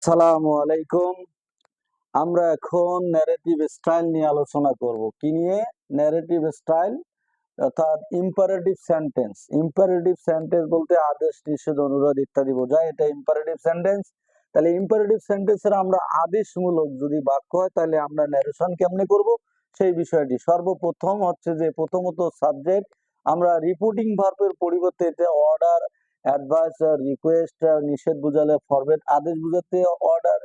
আসসালামু আলাইকুম। আমরা এখন ন্যারেটিভ স্টাইল নিয়ে আলোচনা করব। কি নিয়ে? ন্যারেটিভ স্টাইল অর্থাৎ ইম্পারেটিভ সেন্টেন্স। ইম্পারেটিভ সেন্টেন্স বলতে আদেশ, নিষেধ, অনুরোধ ইত্যাদি বোঝায়। এটা ইম্পারেটিভ সেন্টেন্স। তাহলে ইম্পারেটিভ সেন্টেন্সের আমরা আদেশমূলক যদি বাক্য হয় তাহলে আমরা ন্যারেশন কেমনে করব সেই বিষয়টি। সর্বপ্রথম হচ্ছে যে প্রথমত সাবজেক্ট, আমরা রিপোর্টিং ভার্বের পরিবর্তে এতে অর্ডার, অ্যাডভাইস, রিকোয়েস্ট, নিষেধ বুঝালে ফরওয়ার্ড, আদেশ বুঝাতে অর্ডার,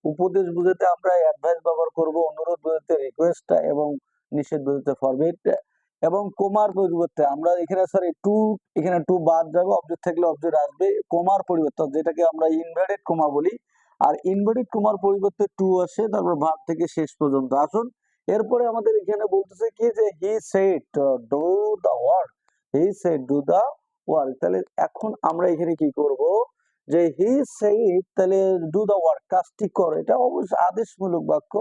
উপদেশ বুঝাতে আমরা অ্যাডভাইস ব্যবহার করব, অনুরোধ বুঝাতে রিকোয়েস্ট এবং নিষেধ বুঝাতে ফরওয়ার্ড। এবং কোমার পরিবর্তে আমরা এখানে এখানে টু বাদ যাবে, অবজেক্ট থাকলে অবজেক্ট আসবে। কোমার পরিবর্তে যেটাকে আমরা ইনভার্টেড কোমা বলি, আর ইনভার্টেড কোমার পরিবর্তে টু আসে, তারপর ভার্ব থেকে শেষ পর্যন্ত। আসুন এরপরে আমাদের এখানে বলতেছে কি যে he said do the work, he said do the work. তাহলে এখন আমরা এখানে কি করব যে হি সেড, তাহলে ডু দা ওয়ার্ক, কাজটি কর, এটা অবশ্যই আদেশমূলক বাক্য।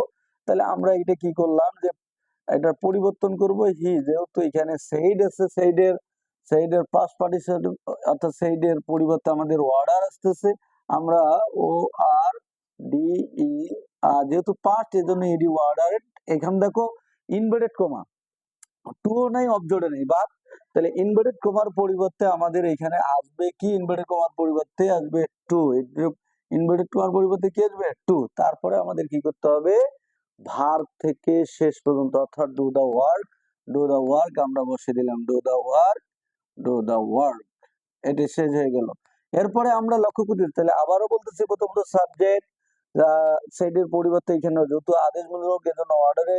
তাহলে আমরা এটা কি করলাম যে এটা পরিবর্তন করব হি, যেহেতু এখানে সেইড আছে, সেইডের পাস্ট পার্টিসিপল অর্থাৎ সেইডের পরিবর্তে আমাদের অর্ডার আসতেছে। আমরা ও আর ডি ই, যেহেতু পাস্ট এজন্য ইডি অর্ডার। এখানে দেখো ইনভার্টেড কমা, টু নাই, অবজেক্টে নেই, বাদ। তাহলে ইনভার্টেড কমার পরিবর্তে আমাদের এখানে আসবে কি? ইনভার্টেড কমার পরিবর্তে আসবে টু। ইনভার্টেড কমার পরিবর্তে কি আসবে? টু। তারপরে আমাদের কি করতে হবে? ভার্ব থেকে শেষ পর্যন্ত অর্থাৎ do the work, do the work আমরা বসে দিলাম, do the work, do the work. এটি শেষ হয়ে গেল। এরপরে আমরা লক্ষ্য করি, তাহলে আবারও বলতেছি প্রথমত সাবজেক্ট, সেটের পরিবর্তে এখানে যেহেতু আদেশমূলক এজন্য অর্ডারে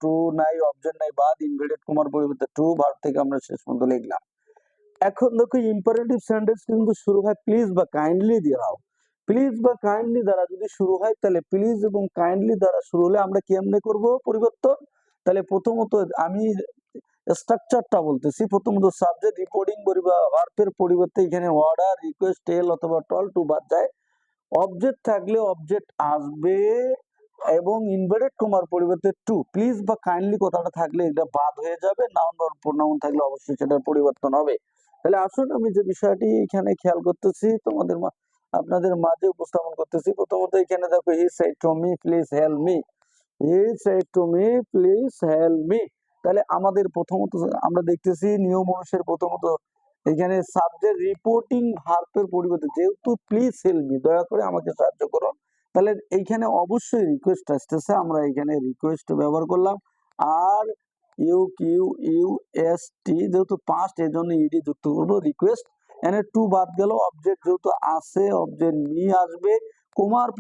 টু নাই, অবজেক্ট নাই, বাদ। ইনভার্টেড কমার পরিবর্তে টু, ভার্ব থেকে আমরা শেষ পর্যন্ত লিখলাম। এখন দেখো ইম্পারেটিভ সেন্টেন্স কিন্তু শুরু হয় প্লিজ বা কাইন্ডলি দিয়ে। প্লিজ বা কাইন্ডলি দ্বারা যদি শুরু হয়, তাহলে প্লিজ এবং কাইন্ডলি দ্বারা শুরু হলে আমরা কেমনে করব পরিবর্তন? তাহলে প্রথমত আমি স্ট্রাকচারটা বলতেছি। প্রথমত সাবজেক্ট রিপোর্টিং ভার্বের পরিবর্তে এখানে অর্ডার, রিকোয়েস্ট, টেল অথবা টল, টু বাদ যায়। অবজেক্ট থাকলে অবজেক্ট আসবে এবং ইনভার্টেড কমার পরিবর্তে টু। প্লিজ বা কাইন্ডলি কথাটা থাকলে এটা বাদ হয়ে যাবে। নাউন বা প্রোনাউন থাকলে অবশ্যই সেটা পরিবর্তন হবে। তাহলে আসুন আমি যে বিষয়টি এখানে খেয়াল করতেছি আপনাদের মাঝে উপস্থাপন করতেছি। প্রথমত এখানে দেখো he said to me please help me, he said to me please help me. তাহলে আমাদের প্রথমত আমরা দেখতেছি নিয়ম অনুসারে প্রথমত এখানে সাবজেক্ট রিপোর্টিং ভার্বের পরিবর্তে, যেহেতু প্লিজ হেল্প মি, দয়া করে আমাকে সাহায্য করুন, তাহলে এইখানে অবশ্যই রিকোয়েস্ট আসতেছে, আমরা এখানে রিকোয়েস্ট ব্যবহার করলাম। R U Q U S T, যেহেতু পাস্ট এজন্য ইডি যুক্ত করবো, রিকোয়েস্ট। এখানে টু বাদ গেল, অবজেক্ট যেহেতু আছে, অবজেক্ট মি আসবে। কোমার